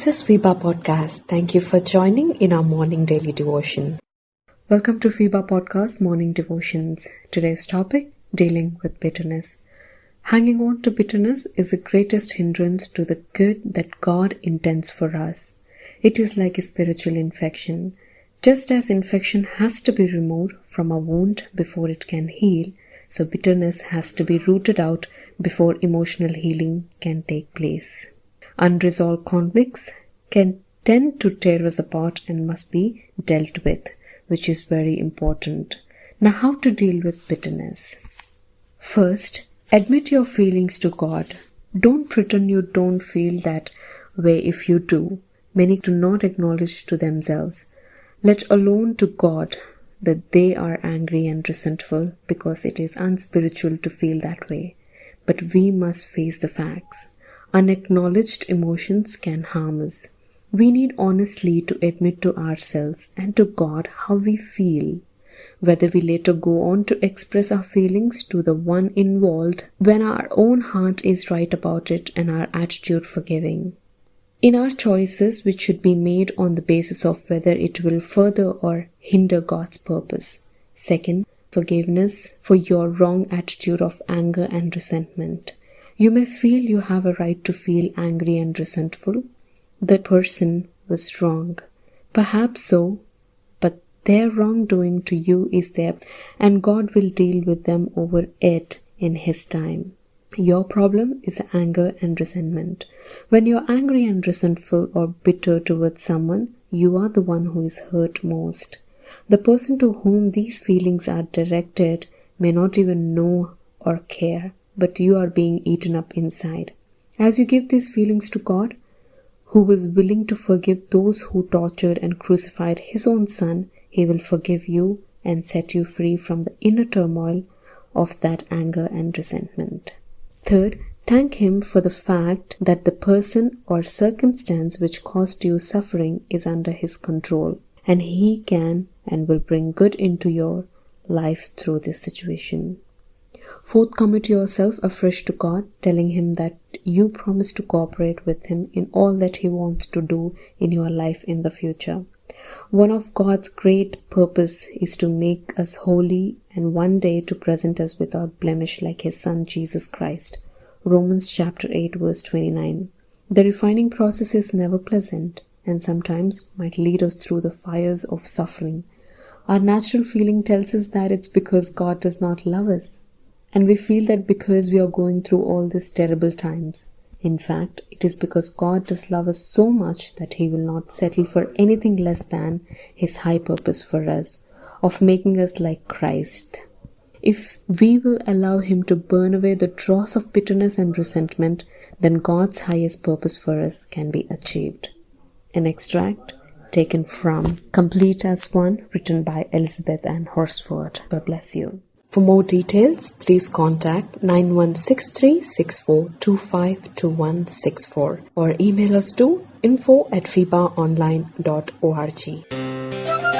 This is FIBA Podcast. Thank you for joining in our morning daily devotion. Welcome to FIBA Podcast Morning Devotions. Today's topic, dealing with bitterness. Hanging on to bitterness is the greatest hindrance to the good that God intends for us. It is like a spiritual infection. Just as infection has to be removed from a wound before it can heal, so bitterness has to be rooted out before emotional healing can take place. Unresolved conflicts can tend to tear us apart and must be dealt with, which is very important. Now, how to deal with bitterness? First, admit your feelings to God. Don't pretend you don't feel that way if you do. Many do not acknowledge to themselves, let alone to God, that they are angry and resentful, because it is unspiritual to feel that way. But we must face the facts. Unacknowledged emotions can harm us. We need honestly to admit to ourselves and to God how we feel. Whether we later go on to express our feelings to the one involved when our own heart is right about it and our attitude forgiving. In our choices, which should be made on the basis of whether it will further or hinder God's purpose. Second, forgiveness for your wrong attitude of anger and resentment. You may feel you have a right to feel angry and resentful. That person was wrong. Perhaps so, but their wrongdoing to you is there, and God will deal with them over it in His time. Your problem is anger and resentment. When you're angry and resentful or bitter towards someone, you are the one who is hurt most. The person to whom these feelings are directed may not even know or care, but you are being eaten up inside. As you give these feelings to God, who was willing to forgive those who tortured and crucified His own Son, He will forgive you and set you free from the inner turmoil of that anger and resentment. Third, thank Him for the fact that the person or circumstance which caused you suffering is under His control, and He can and will bring good into your life through this situation. Fourth, commit yourself afresh to God, telling Him that you promise to cooperate with Him in all that He wants to do in your life in the future. One of God's great purpose is to make us holy and one day to present us without blemish like His Son Jesus Christ. Romans chapter 8 verse 29. The refining process is never pleasant and sometimes might lead us through the fires of suffering. Our natural feeling tells us that it's because God does not love us. And we feel that because we are going through all these terrible times. In fact, it is because God does love us so much that He will not settle for anything less than His high purpose for us, of making us like Christ. If we will allow Him to burn away the dross of bitterness and resentment, then God's highest purpose for us can be achieved. An extract taken from Complete as One, written by Elizabeth Ann Horsford. God bless you. For more details, please contact 916364252164 or email us to info@fibaonline.org.